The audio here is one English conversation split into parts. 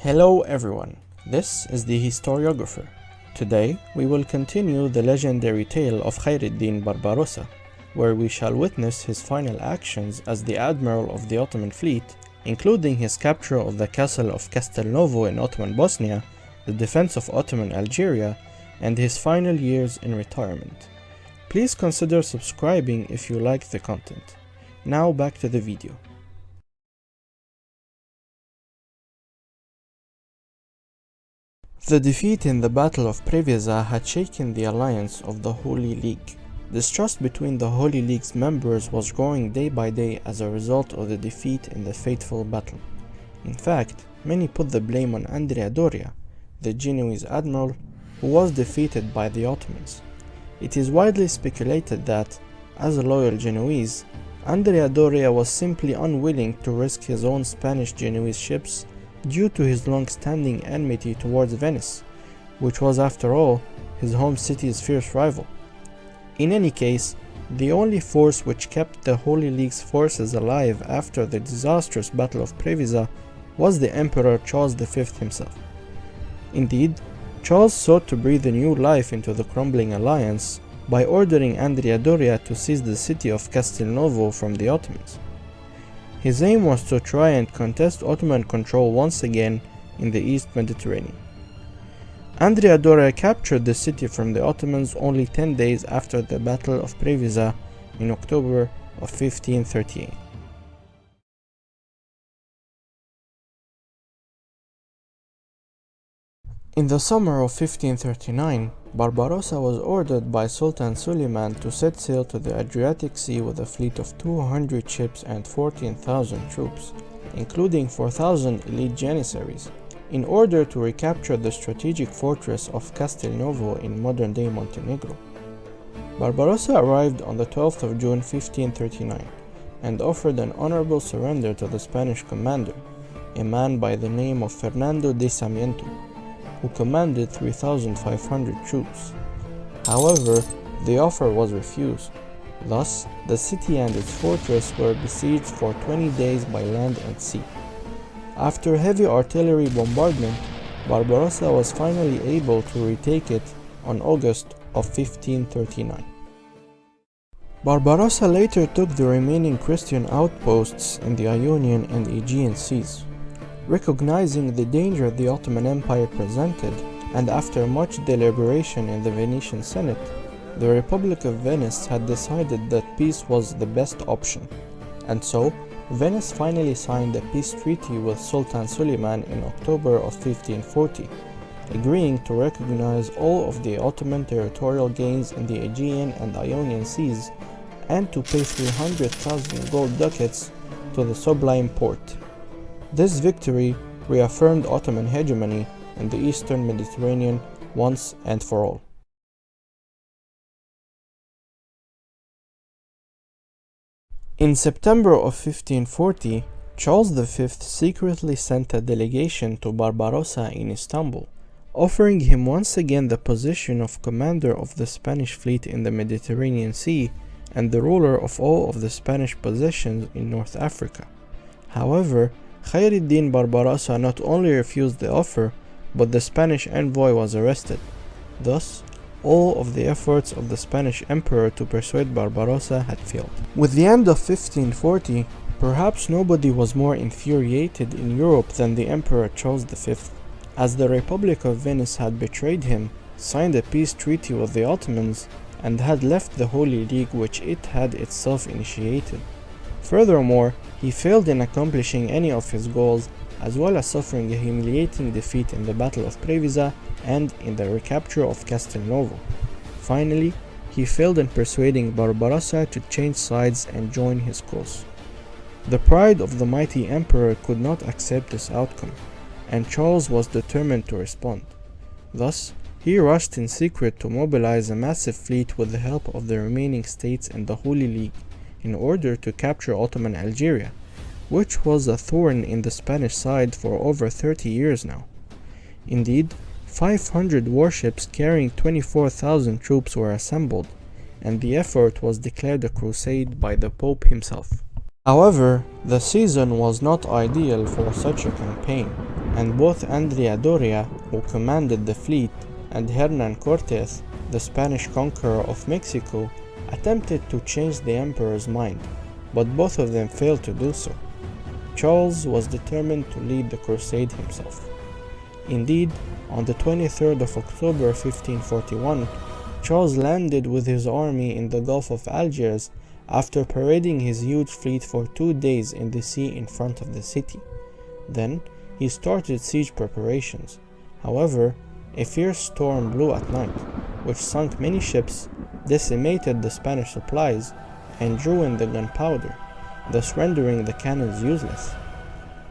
Hello everyone, this is the historiographer. Today we will continue the legendary tale of Hayreddin Barbarossa, where we shall witness his final actions as the admiral of the Ottoman fleet, including his capture of the castle of Castelnuovo in Ottoman Bosnia, the defense of Ottoman Algeria, and his final years in retirement. Please consider subscribing if you like the content. Now back to the video. The defeat in the Battle of Preveza had shaken the alliance of the Holy League. Distrust between the Holy League's members was growing day by day as a result of the defeat in the fateful battle. In fact, many put the blame on Andrea Doria, the Genoese admiral, who was defeated by the Ottomans. It is widely speculated that, as a loyal Genoese, Andrea Doria was simply unwilling to risk his own Spanish-Genoese ships due to his long-standing enmity towards Venice, which was after all his home city's fierce rival. In any case, the only force which kept the Holy League's forces alive after the disastrous Battle of Preveza was the Emperor Charles V himself. Indeed, Charles sought to breathe a new life into the crumbling alliance by ordering Andrea Doria to seize the city of Castelnuovo from the Ottomans. His aim was to try and contest Ottoman control once again in the East Mediterranean. Andrea Doria captured the city from the Ottomans only 10 days after the Battle of Preveza in October of 1538. In the summer of 1539, Barbarossa was ordered by Sultan Suleiman to set sail to the Adriatic Sea with a fleet of 200 ships and 14,000 troops, including 4,000 elite janissaries, in order to recapture the strategic fortress of Castelnuovo in modern-day Montenegro. Barbarossa arrived on the 12th of June 1539 and offered an honorable surrender to the Spanish commander, a man by the name of Fernando de Sarmiento, who commanded 3,500 troops. However, the offer was refused. Thus, the city and its fortress were besieged for 20 days by land and sea. After heavy artillery bombardment, Barbarossa was finally able to retake it on August of 1539. Barbarossa later took the remaining Christian outposts in the Ionian and Aegean seas. Recognizing the danger the Ottoman Empire presented, and after much deliberation in the Venetian Senate, the Republic of Venice had decided that peace was the best option, and so Venice finally signed a peace treaty with Sultan Suleiman in October of 1540, agreeing to recognize all of the Ottoman territorial gains in the Aegean and Ionian seas and to pay 300,000 gold ducats to the Sublime Porte. This victory reaffirmed Ottoman hegemony in the Eastern Mediterranean once and for all. In September of 1540, Charles V secretly sent a delegation to Barbarossa in Istanbul, offering him once again the position of commander of the Spanish fleet in the Mediterranean Sea and the ruler of all of the Spanish possessions in North Africa. However, Hayreddin Barbarossa not only refused the offer, but the Spanish envoy was arrested. Thus, all of the efforts of the Spanish emperor to persuade Barbarossa had failed. With the end of 1540, perhaps nobody was more infuriated in Europe than the Emperor Charles V, as the Republic of Venice had betrayed him, signed a peace treaty with the Ottomans, and had left the Holy League which it had itself initiated. Furthermore, he failed in accomplishing any of his goals, as well as suffering a humiliating defeat in the Battle of Preveza and in the recapture of Castelnuovo. Finally, he failed in persuading Barbarossa to change sides and join his cause. The pride of the mighty emperor could not accept this outcome, and Charles was determined to respond. Thus, he rushed in secret to mobilize a massive fleet with the help of the remaining states in the Holy League, in order to capture Ottoman Algeria, which was a thorn in the Spanish side for over 30 years now. Indeed, 500 warships carrying 24,000 troops were assembled, and the effort was declared a crusade by the Pope himself. However, the season was not ideal for such a campaign, and both Andrea Doria, who commanded the fleet, and Hernan Cortes, the Spanish conqueror of Mexico, attempted to change the emperor's mind, but both of them failed to do so. Charles was determined to lead the crusade himself. Indeed, on the 23rd of October 1541, Charles landed with his army in the Gulf of Algiers after parading his huge fleet for 2 days in the sea in front of the city. Then, he started siege preparations. However, a fierce storm blew at night, which sunk many ships, decimated the Spanish supplies, and ruined the gunpowder, thus rendering the cannons useless.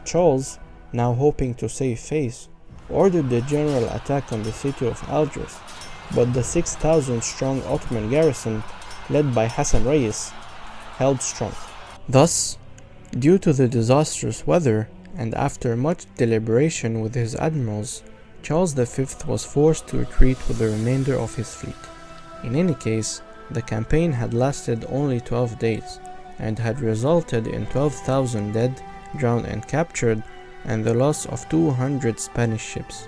Charles, now hoping to save face, ordered the general attack on the city of Algiers, but the 6,000-strong Ottoman garrison, led by Hassan Reis, held strong. Thus, due to the disastrous weather, and after much deliberation with his admirals, Charles V was forced to retreat with the remainder of his fleet. In any case, the campaign had lasted only 12 days, and had resulted in 12,000 dead, drowned and captured, and the loss of 200 Spanish ships.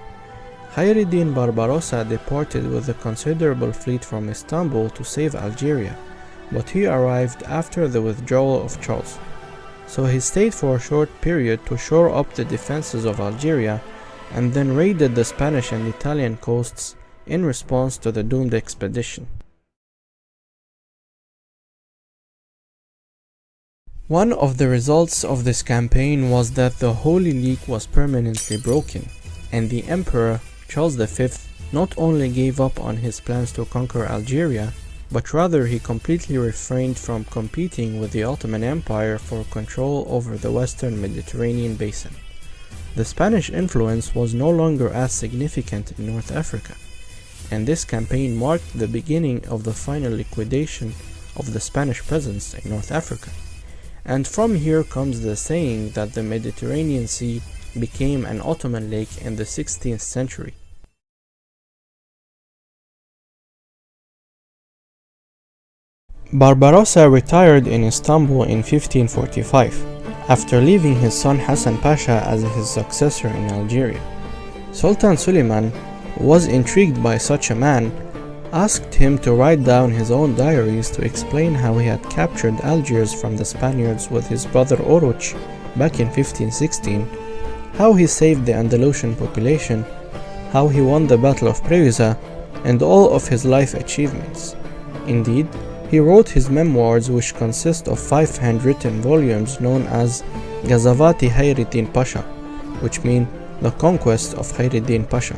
Hayreddin Barbarossa departed with a considerable fleet from Istanbul to save Algeria, but he arrived after the withdrawal of Charles. So he stayed for a short period to shore up the defenses of Algeria, and then raided the Spanish and Italian coasts in response to the doomed expedition. One of the results of this campaign was that the Holy League was permanently broken, and the Emperor, Charles V, not only gave up on his plans to conquer Algeria, but rather he completely refrained from competing with the Ottoman Empire for control over the western Mediterranean basin. The Spanish influence was no longer as significant in North Africa, and this campaign marked the beginning of the final liquidation of the Spanish presence in North Africa. And from here comes the saying that the Mediterranean Sea became an Ottoman lake in the 16th century. Barbarossa retired in Istanbul in 1545, after leaving his son Hassan Pasha as his successor in Algeria. Sultan Suleiman, who was intrigued by such a man, asked him to write down his own diaries to explain how he had captured Algiers from the Spaniards with his brother Oruch back in 1516, how he saved the Andalusian population, how he won the Battle of Preveza, and all of his life achievements. Indeed, he wrote his memoirs, which consist of 5 handwritten volumes known as Ghazawati Hayreddin Pasha, which mean the conquest of Hayreddin Pasha.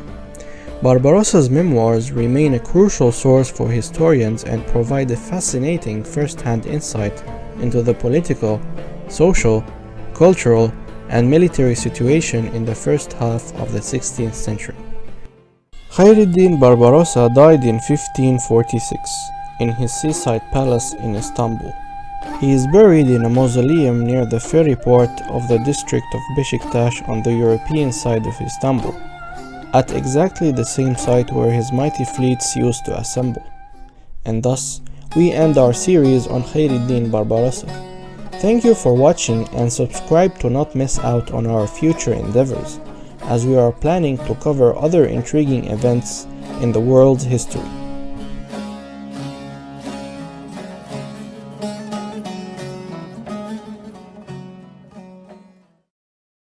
Barbarossa's memoirs remain a crucial source for historians and provide a fascinating first-hand insight into the political, social, cultural, and military situation in the first half of the 16th century. Hayreddin Barbarossa died in 1546 in his seaside palace in Istanbul. He is buried in a mausoleum near the ferry port of the district of Beşiktaş on the European side of Istanbul, at exactly the same site where his mighty fleets used to assemble. And thus, we end our series on Hayreddin Barbarossa. Thank you for watching, and subscribe to not miss out on our future endeavors, as we are planning to cover other intriguing events in the world's history.